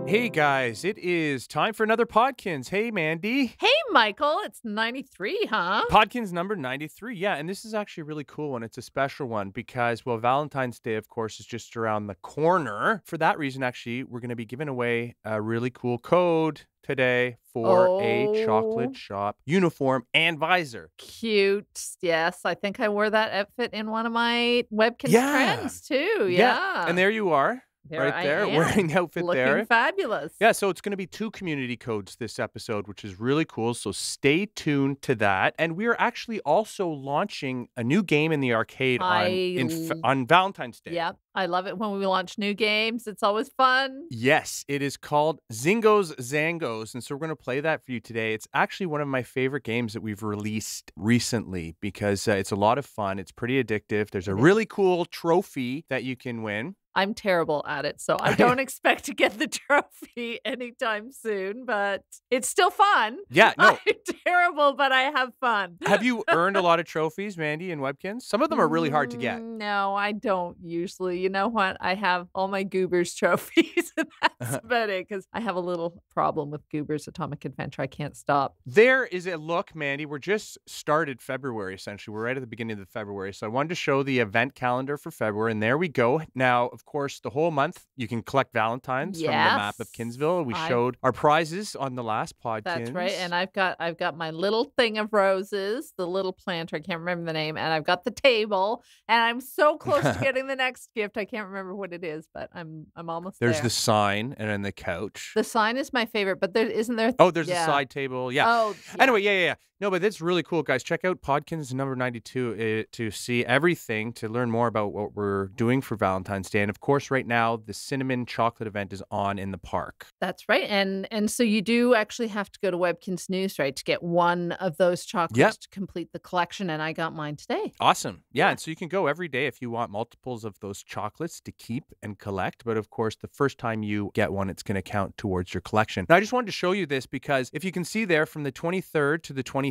Hey guys, it is time for another Podkinz. Hey Mandy. Hey, Michael, it's 93, huh? Podkinz number 93. Yeah, and this is actually a really cool one. It's a special one because, well, Valentine's Day, of course, is just around the corner. For that reason, actually, we're going to be giving away a really cool code today for a chocolate shop uniform and visor. Cute. Yes, I think I wore that outfit in one of my Webkinz trends too. Yeah. And there you are. Right there, wearing the outfit there. Looking fabulous. Yeah, so it's going to be 2 community codes this episode, which is really cool. So stay tuned to that. And we are actually also launching a new game in the arcade on Valentine's Day. Yep. I love it when we launch new games. It's always fun. Yes, it is called Zingoz Zangoz. And so we're going to play that for you today. It's actually one of my favorite games that we've released recently because it's a lot of fun. It's pretty addictive. There's a really cool trophy that you can win. I'm terrible at it, so I don't expect to get the trophy anytime soon, but it's still fun. Yeah, no. I'm terrible, but I have fun. Have you earned a lot of trophies, Mandy, in Webkinz? Some of them are really hard to get. No, I don't usually. You know what? I have all my Goobers trophies, and that's about it, because I have a little problem with Goobers Atomic Adventure. I can't stop. There is a look, Mandy. We're just started February, essentially. We're right at the beginning of February. So I wanted to show the event calendar for February, and there we go. Now, of course, the whole month, you can collect Valentines from the map of Kinsville. We showed our prizes on the last Podkinz. That's right. And I've got my little thing of roses, the little planter, I can't remember the name, and I've got the table, and I'm so close to getting the next gift. I can't remember what it is, but I'm almost there. There's the sign and then the couch. The sign is my favorite, but there isn't there. Oh, there's a side table. Yeah. Oh, yeah. Anyway, yeah. No, but it's really cool, guys. Check out Podkinz number 92 to see everything, to learn more about what we're doing for Valentine's Day. And of course, right now, the cinnamon chocolate event is on in the park. That's right. And so you do actually have to go to Webkinz News, right, to get one of those chocolates to complete the collection. And I got mine today. Awesome. Yeah. And so you can go every day if you want multiples of those chocolates to keep and collect. But of course, the first time you get one, it's going to count towards your collection. Now, I just wanted to show you this because if you can see there, from the 23rd to the 25th,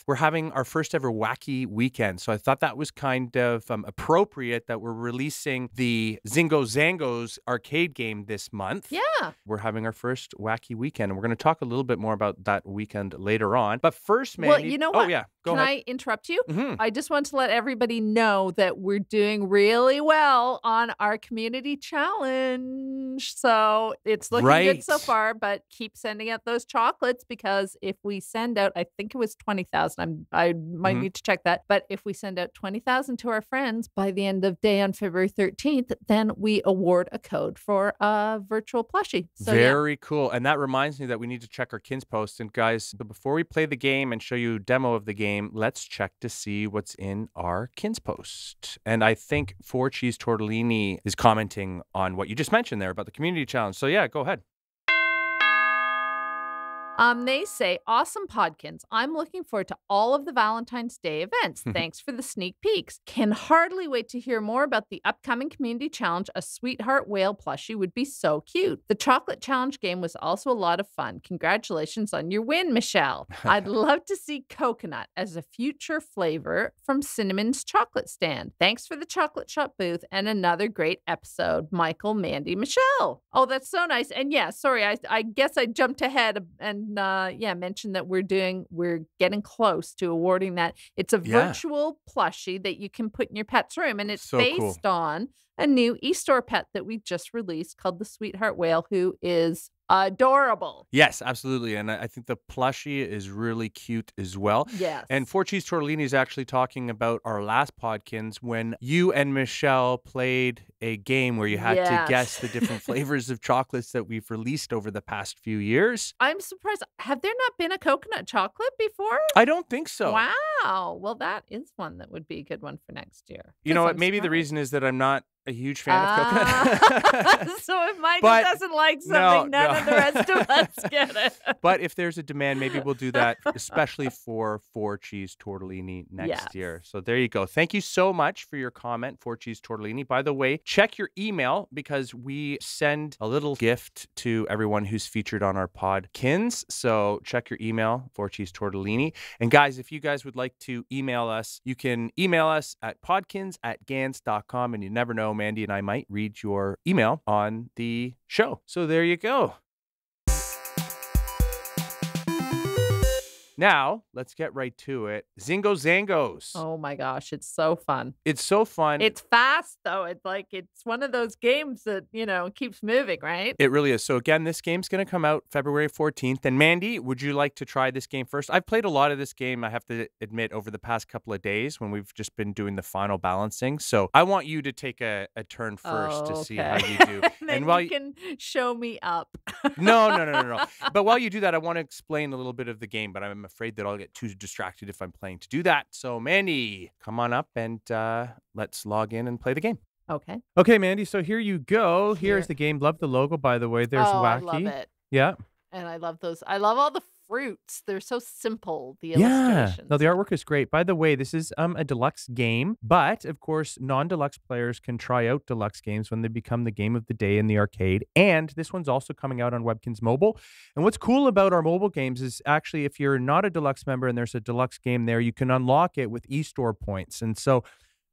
we're having our first ever Wacky weekend. So I thought that was kind of appropriate that we're releasing the Zingoz Zangoz arcade game this month. Yeah. We're having our first Wacky weekend, and we're going to talk a little bit more about that weekend later on. But first, Mandy. Well, you know what? Oh, yeah. Can I interrupt you? I just want to let everybody know that we're doing really well on our community challenge. So it's looking good so far, but keep sending out those chocolates, because if we send out, I think it was 20,000. I might need to check that. But if we send out 20,000 to our friends by the end of day on February 13th, then we award a code for a virtual plushie. So, very cool. And that reminds me that we need to check our Kinz post. And guys, before we play the game and show you a demo of the game, let's check to see what's in our Kinz post. And I think 4 Cheese Tortellini is commenting on what you just mentioned there about the community challenge. So yeah, go ahead. They say, awesome Podkinz. I'm looking forward to all of the Valentine's Day events. Thanks for the sneak peeks. Can hardly wait to hear more about the upcoming community challenge. A sweetheart whale plushie would be so cute. The chocolate challenge game was also a lot of fun. Congratulations on your win, Michelle. I'd love to see coconut as a future flavor from Cinnamon's chocolate stand. Thanks for the chocolate shop booth and another great episode. Michael, Mandy, Michelle. Oh, that's so nice. And yeah, sorry, I guess I jumped ahead and mentioned that we're getting close to awarding that. It's a virtual plushie that you can put in your pet's room, and it's based on a new e-store pet that we just released called the Sweetheart Whale, who is adorable. Yes, absolutely. And I think the plushie is really cute as well. Yes. And 4 Cheese Tortellini is actually talking about our last Podkinz when you and Michelle played a game where you had to guess the different flavors of chocolates that we've released over the past few years. I'm surprised. Have there not been a coconut chocolate before? I don't think so. Wow. Well, that is one that would be a good one for next year. You know what? Maybe the reason is that I'm not a huge fan of coconut. So if Michael doesn't like something, none of the rest of us get it. But if there's a demand, maybe we'll do that, especially for 4 Cheese Tortellini next year. So there you go. Thank you so much for your comment, 4 Cheese Tortellini. By the way, check your email because we send a little gift to everyone who's featured on our Podkinz. So check your email, 4 Cheese Tortellini. And guys, if you guys would like to email us, you can email us at podkinz@gans.com. And you never know, Mandy and I might read your email on the show. So there you go. Now, let's get right to it. Zingoz Zangoz. Oh my gosh, it's so fun. It's so fun. It's fast though. It's one of those games that, keeps moving, right? It really is. So again, this game's going to come out February 14th. And Mandy, would you like to try this game first? I've played a lot of this game, I have to admit, over the past couple of days when we've just been doing the final balancing. So I want you to take a turn first to see how you do. And while you can show me up. No. But while you do that, I want to explain a little bit of the game, but I'm afraid that I'll get too distracted if I'm playing to do that. So Mandy, come on up and let's log in and play the game. Okay. Okay, Mandy, so here you go. Here's the game. Love the logo, by the way. There's Wacky. I love it. Yeah. And I love those. I love all the fruits. They're so simple, the illustrations. Yeah. No, the artwork is great. By the way, this is a deluxe game, but of course, non-deluxe players can try out deluxe games when they become the game of the day in the arcade. And this one's also coming out on Webkinz Mobile. And what's cool about our mobile games is actually if you're not a deluxe member and there's a deluxe game there, you can unlock it with e-store points. And so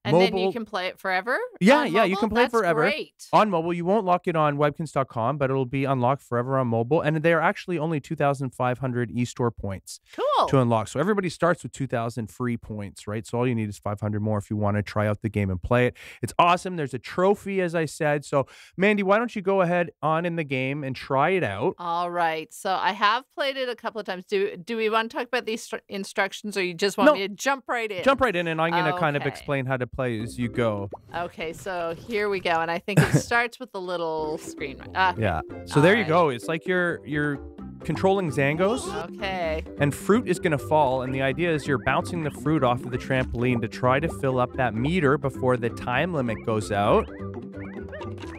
and then you can play it forever? Yeah, you can play it forever. Great. On mobile. You won't lock it on webkinz.com, but it'll be unlocked forever on mobile. And they're actually only 2,500 e-store points to unlock. So everybody starts with 2,000 free points, right? So all you need is 500 more if you want to try out the game and play it. It's awesome. There's a trophy, as I said. So, Mandy, why don't you go ahead on in the game and try it out? All right. So I have played it a couple of times. Do we want to talk about these instructions, or you just want me to jump right in? Jump right in, and I'm going to kind of explain how to play as you go. Okay, so here we go, and I think it starts with a little screen. Yeah. So there you go. It's like you're controlling Zangoz. Okay. And fruit is going to fall, and the idea is you're bouncing the fruit off of the trampoline to try to fill up that meter before the time limit goes out.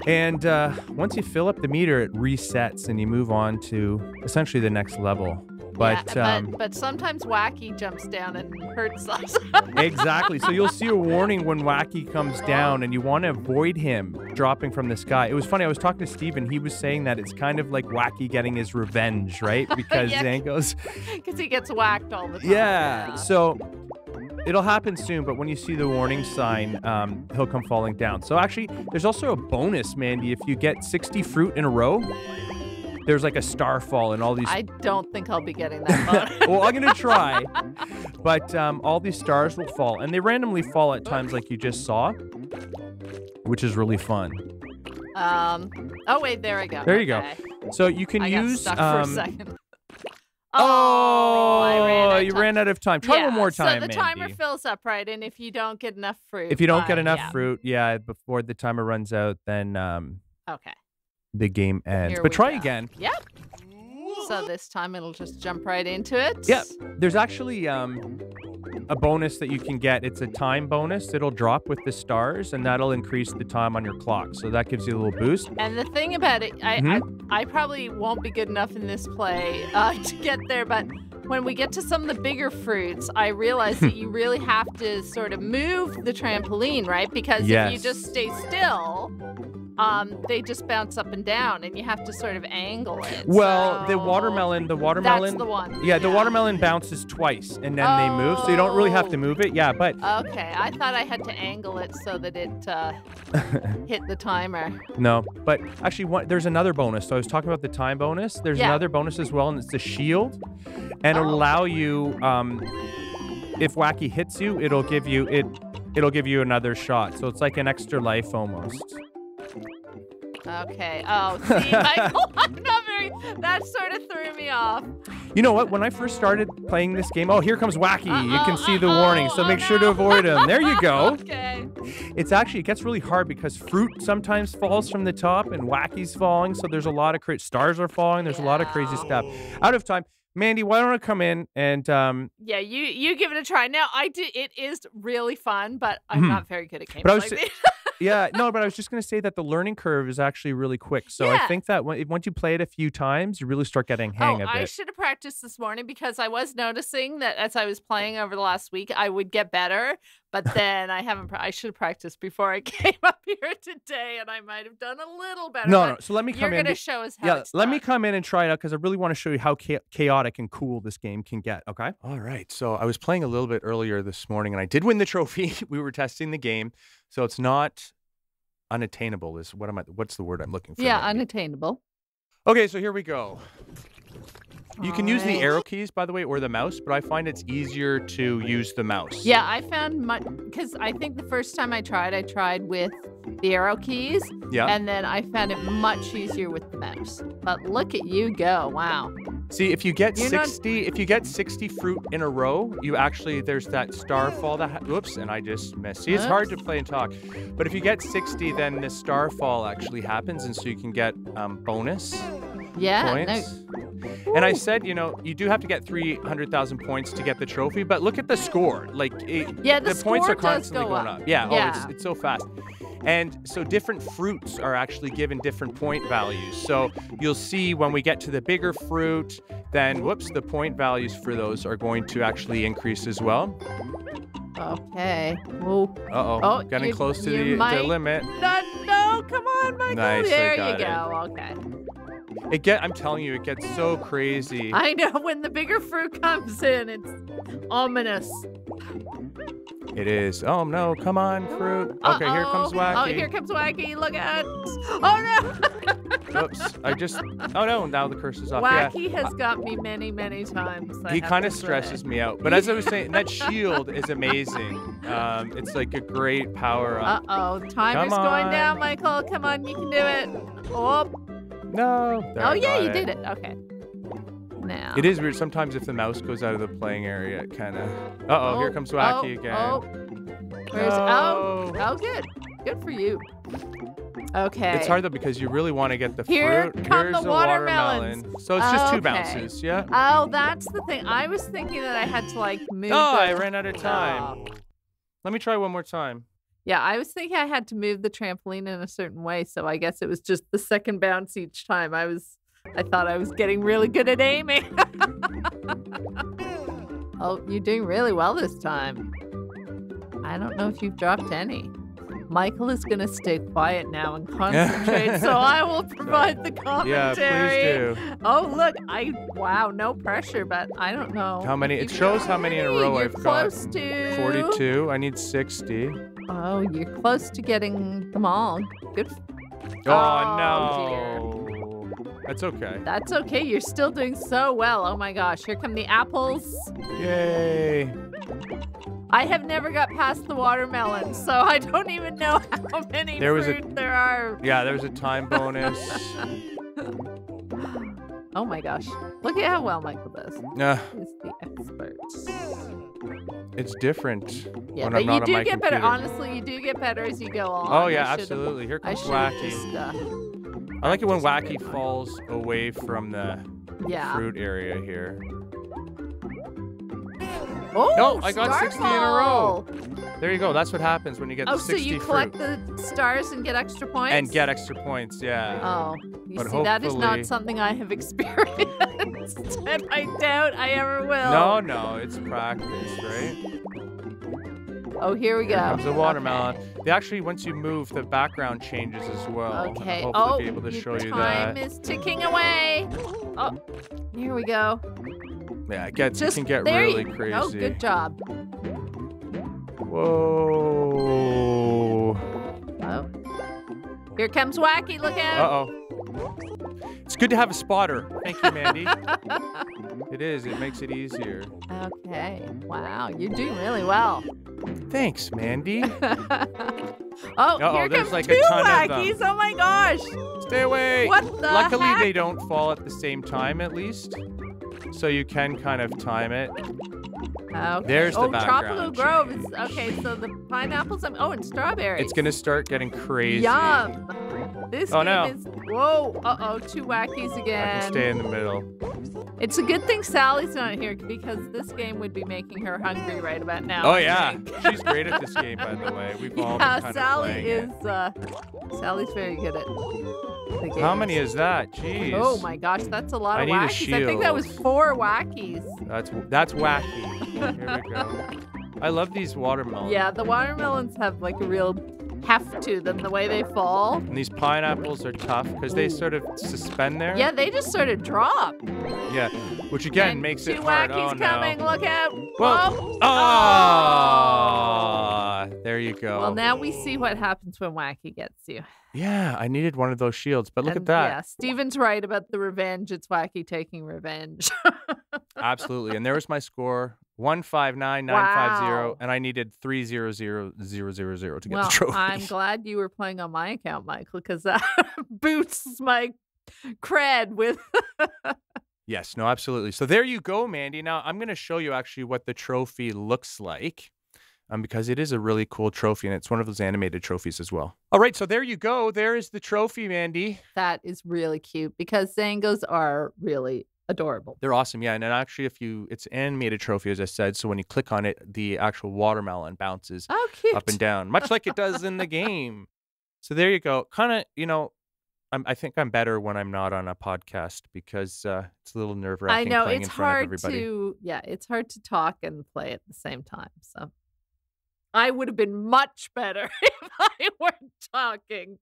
And once you fill up the meter, it resets, and you move on to essentially the next level. But sometimes Wacky jumps down and hurts us. Exactly. So you'll see a warning when Wacky comes down, and you want to avoid him dropping from the sky. It was funny. I was talking to Steven. He was saying that it's kind of like Wacky getting his revenge, right? Because Zangoz... Because he gets whacked all the time. Yeah. So it'll happen soon, but when you see the warning sign, he'll come falling down. So actually, there's also a bonus, Mandy. If you get 60 fruit in a row, there's like a star fall and all these... I don't think I'll be getting that bonus. Well, I'm going to try. But all these stars will fall. And they randomly fall at times like you just saw, which is really fun. Oh, wait, there I go. There you go. So you can use... got stuck for a second. You ran out of time. Try one more time, so the timer fills up, right? And if you don't get enough fruit... If you don't get enough fruit, before the timer runs out, then... okay. The game ends. But try again. Yep. So this time it'll just jump right into it. Yep. There's actually a bonus that you can get. It's a time bonus. It'll drop with the stars, and that'll increase the time on your clock. So that gives you a little boost. And the thing about it, I probably won't be good enough in this play to get there, but when we get to some of the bigger fruits, I realize that you really have to sort of move the trampoline, right? Because if you just stay still... they just bounce up and down, and you have to sort of angle it. Well, so the watermelon. That's the one. Yeah, the watermelon bounces twice, and then they move, so you don't really have to move it. Yeah, but... Okay, I thought I had to angle it so that it hit the timer. No, but actually, there's another bonus. So I was talking about the time bonus. There's another bonus as well, and it's the shield, and it'll allow you... if Wacky hits you, it'll give you another shot. So it's like an extra life almost. Okay. Oh, see, Michael, that sort of threw me off. You know what? When I first started playing this game, here comes Wacky. You can see the warning, so make sure to avoid him. There you go. Okay. It gets really hard because fruit sometimes falls from the top, and Wacky's falling, so there's a lot of stars are falling. There's a lot of crazy stuff. Out of time. Mandy, why don't I come in and... Yeah, you give it a try. Now, it is really fun, but I'm not very good at games like these. Yeah, no, but I was just going to say that the learning curve is actually really quick. So I think that once you play it a few times, you really start getting hang of it. I should have practiced this morning because I was noticing that as I was playing over the last week, I would get better. But then I should have practiced before I came up here today, and I might have done a little better. No. So let me come in. You're going to show us how it's let done. me come in and try it out because I really want to show you how chaotic and cool this game can get. Okay. All right. So I was playing a little bit earlier this morning, and I did win the trophy. We were testing the game, so it's not unattainable. What's the word I'm looking for? Yeah, unattainable. Okay. So here we go. You can use the arrow keys, by the way, or the mouse, but I find it's easier to use the mouse. Yeah, I found because I think the first time I tried with the arrow keys. Yeah. And then I found it much easier with the mouse. But look at you go. Wow. See, if you get 60 fruit in a row, you actually, there's that star fall that, whoops, and I just missed. See, it's hard to play and talk. But if you get 60, then the star fall actually happens, and so you can get bonus points. No. And I said, you know, you do have to get 300,000 points to get the trophy, but look at the score. Like, the points are constantly going up. Yeah, oh, it's so fast. And so different fruits are actually given different point values. So you'll see when we get to the bigger fruit, then, whoops, the point values for those are going to actually increase as well. Okay. Whoa. Uh-oh. Getting close to the limit. No, come on, Michael. Nice, there you go. Okay. I'm telling you, it gets so crazy. I know, when the bigger fruit comes in, it's ominous. It is. Oh, no. Come on, fruit. Okay, here comes Wacky. Oh, here comes Wacky. Look at. Oh, no. Oops. Oh, no. Now the curse is off. Wacky has got me many, many times. He kind of stresses me out. But as I was saying, that shield is amazing. It's like a great power-up. Uh-oh. Timer's going down, Michael. Come on. You can do it. Oh. No. There, yeah, you did it. Okay. Now. It is weird. Sometimes if the mouse goes out of the playing area, it kind of... Uh-oh, here comes Wacky again. Oh, good. Good for you. Okay. It's hard, though, because you really want to get the fruit. Here's the watermelon. So it's just 2 bounces, yeah? Oh, that's the thing. I was thinking that I had to, like, move I ran out of time. Let me try one more time. Yeah, I was thinking I had to move the trampoline in a certain way, so I guess it was just the second bounce each time. I thought I was getting really good at aiming. Oh, you're doing really well this time. I don't know if you've dropped any. Michael is going to stay quiet now and concentrate, so I will provide the commentary. Yeah, please do. Oh, look, wow, no pressure, but I don't know. How many? It shows how many in a row I've got. Close to 42. I need 60. Oh, you're close to getting them all. Good. Oh, no. Dear. That's okay. That's okay. You're still doing so well. Oh my gosh. Here come the apples. Yay. I have never got past the watermelon, so I don't even know how many fruit there are. Yeah, there's a time bonus. Oh my gosh. Look at how well Michael does. He's the expert. It's different. Yeah, when but I'm not you on my get computer. better. Honestly, you do get better as you go on. Oh, yeah, absolutely. Here comes Wacky. I like it when Wacky falls away from the fruit area here. Oh, no, I got 60 in a row. There you go. That's what happens when you get the 60 fruit. Oh, so you collect the stars and get extra points? And get extra points, yeah. Oh, you see, that is not something I have experienced. And I doubt I ever will. No, it's practice, right? Oh, here we go. Here comes the watermelon. Okay. They actually, once you move, the background changes as well. Okay. Hopefully be able to show you that. Time is ticking away. Oh, here we go. Yeah, it can get really crazy. Oh, good job. Whoa. Oh. Here comes Wacky. Look out. Uh-oh. It's good to have a spotter. Thank you, Mandy. It is. It makes it easier. Okay. Wow. You're doing really well. Thanks, Mandy. Here there's comes like 2 a ton Wackies. of them. Oh my gosh. Stay away. What the Luckily, heck? they don't fall at the same time, at least. So you can kind of time it. Okay. There's the background. Tropical Grove is okay. So the pineapples. And strawberries. It's gonna start getting crazy. Yum. This game is. Whoa. 2 Wackies again. I can stay in the middle. It's a good thing Sally's not here because this game would be making her hungry right about now. Oh yeah, she's great at this game, by the way. We've all been kind Sally of is. Sally's very good at the game. How many is that? Jeez. Oh my gosh, that's a lot of I need Wackies. a I think that was 4 Wackies. That's Wacky. Here we go. I love these watermelons. Yeah, the watermelons have like a real heft to them the way they fall. And these pineapples are tough because they sort of suspend there. Yeah, they just sort of drop. Yeah, which again And makes it two hard. Wackies Oh, coming. no. Look out. Whoa. Whoa. Oh, there you go. Well, now we see what happens when Wacky gets you. Yeah, I needed one of those shields, but look at And, that. Yeah, Steven's right about the revenge. It's Wacky taking revenge. Absolutely. And there was my score, 159950, Wow. and I needed 300000 to get Well, the trophy. I'm glad you were playing on my account, Michael, because that boosts my cred with. Yes, no, absolutely. So there you go, Mandy. Now I'm going to show you actually what the trophy looks like. Because it is a really cool trophy, and it's one of those animated trophies as well. All right, so there you go. There is the trophy, Mandy. That is really cute because Zangos are really adorable. They're awesome, yeah. And then actually, it's an animated trophy, as I said. So when you click on it, the actual watermelon bounces up and down, much like it does in the game. So there you go. Kind of, I think I'm better when I'm not on a podcast because it's a little nerve-wracking playing in front of everybody. It's hard to talk and play at the same time. So I would have been much better if I weren't talking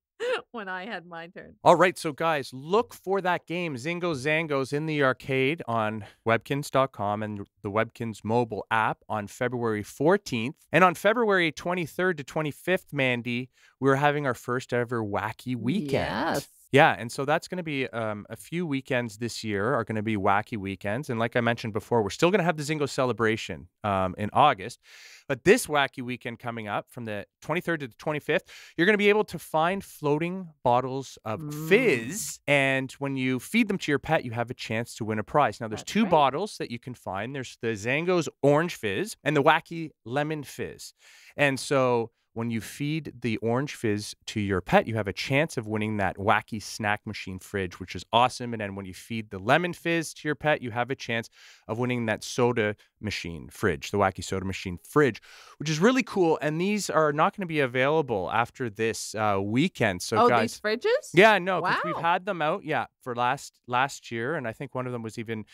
when I had my turn. All right, so guys, look for that game, Zingoz Zangoz, in the arcade on Webkinz.com and the Webkinz mobile app on February 14th. And on February 23rd to 25th, Mandy, we're having our first ever Wacky weekend. Yes. Yeah, and so that's going to be a few weekends this year are going to be Wacky weekends. And like I mentioned before, we're still going to have the Zingoz celebration in August. But this Wacky weekend coming up from the 23rd to the 25th, you're going to be able to find floating bottles of fizz. And when you feed them to your pet, you have a chance to win a prize. Now, there's two bottles that you can find. There's the Zingoz Orange Fizz and the Wacky Lemon Fizz. And so when you feed the orange fizz to your pet, you have a chance of winning that Wacky snack machine fridge, which is awesome. And then when you feed the lemon fizz to your pet, you have a chance of winning that soda machine fridge, the Wacky soda machine fridge, which is really cool. And these are not going to be available after this weekend. So, guys, these fridges? Yeah, no, because we've had them out, for last year, and I think one of them was even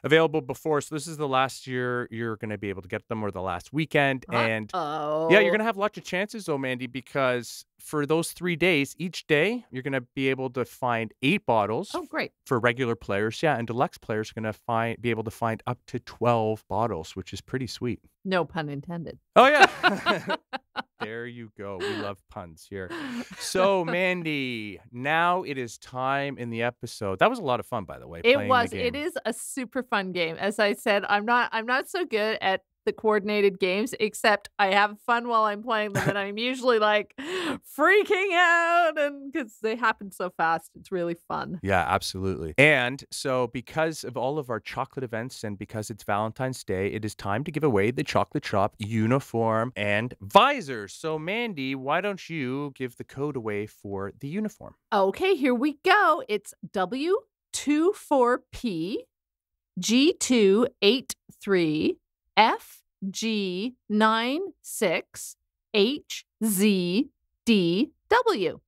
available before. So this is the last year you're going to be able to get them, or the last weekend. And yeah, you're going to have lots of chances, though, Mandy, because for those 3 days, each day, you're going to be able to find 8 bottles. Oh, great. For regular players. Yeah, and deluxe players are going to be able to find up to 12 bottles, which is pretty sweet. No pun intended. Oh, yeah. There you go. We love puns here. So, Mandy, now it is time in the episode. That was a lot of fun, by the way. It was. It is a super fun game. As I said, I'm not so good at the coordinated games, except I have fun while I'm playing them, and I'm usually like freaking out, and because they happen so fast, it's really fun. Yeah, absolutely. And so because of all of our chocolate events and because it's Valentine's Day, it is time to give away the Chocolate Shop uniform and visor. So Mandy, why don't you give the code away for the uniform? Okay, here we go. It's W24P G283 FG96HZDW.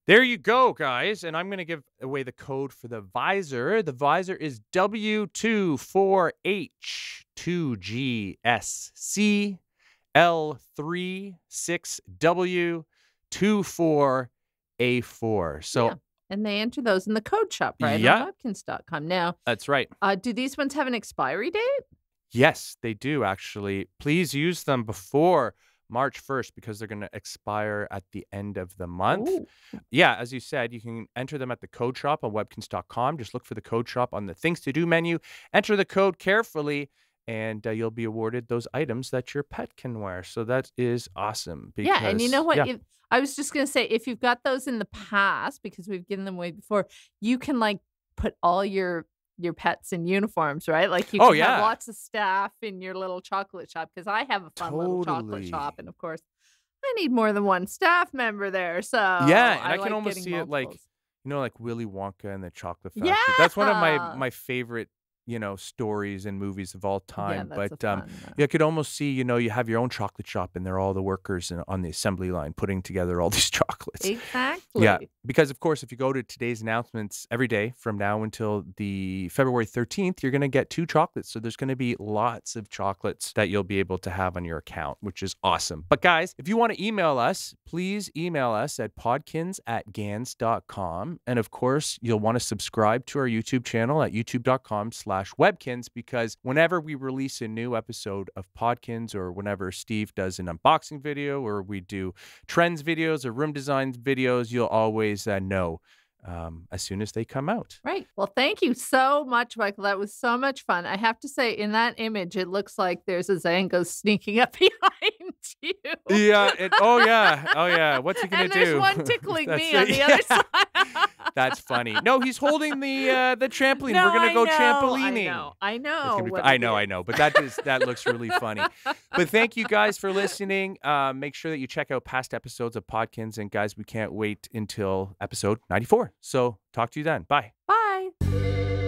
There you go, guys. And I'm going to give away the code for the visor. The visor is W24HL36W24A4. So. Yeah. And they enter those in the code shop, right? Yeah. On Webkinz.com. Now, that's right. Do these ones have an expiry date? Yes, they do, actually. Please use them before March 1st because they're going to expire at the end of the month. Ooh. Yeah, as you said, you can enter them at the code shop on Webkinz.com. Just look for the code shop on the Things to Do menu. Enter the code carefully, and you'll be awarded those items that your pet can wear. So that is awesome. Yeah, and you know what? Yeah. I was just going to say, if you've got those in the past, because we've given them away before, you can like put all your pets in uniforms, right? Like you can have lots of staff in your little chocolate shop, because I have a fun little chocolate shop, and of course I need more than one staff member there. So yeah, and I can like almost see multiples. it like Willy Wonka and the Chocolate Factory. Yeah, That's one of my favorite stories and movies of all time. that's But fun. you could almost see, you have your own chocolate shop and they're all the workers on the assembly line putting together all these chocolates. Exactly. Yeah, because of course, if you go to today's announcements every day from now until the February 13th, you're going to get 2 chocolates. So there's going to be lots of chocolates that you'll be able to have on your account, which is awesome. But guys, if you want to email us, please email us at podkinz@gans.com. And of course, you'll want to subscribe to our YouTube channel at youtube.com/Webkinz, because whenever we release a new episode of Podkinz, or whenever Steve does an unboxing video, or we do trends videos or room design videos, you'll always know as soon as they come out. Right. Well, thank you so much, Michael. That was so much fun. I have to say, in that image, it looks like there's a Zangoz sneaking up behind you. Yeah. Oh, yeah. What's he going to do? And there's one tickling me on the other side. That's funny. No, he's holding the trampoline. We're going to go trampolining. I know. I know. But that looks really funny. But thank you guys for listening. Make sure that you check out past episodes of Podkinz. And guys, we can't wait until episode 94. So talk to you then. Bye. Bye.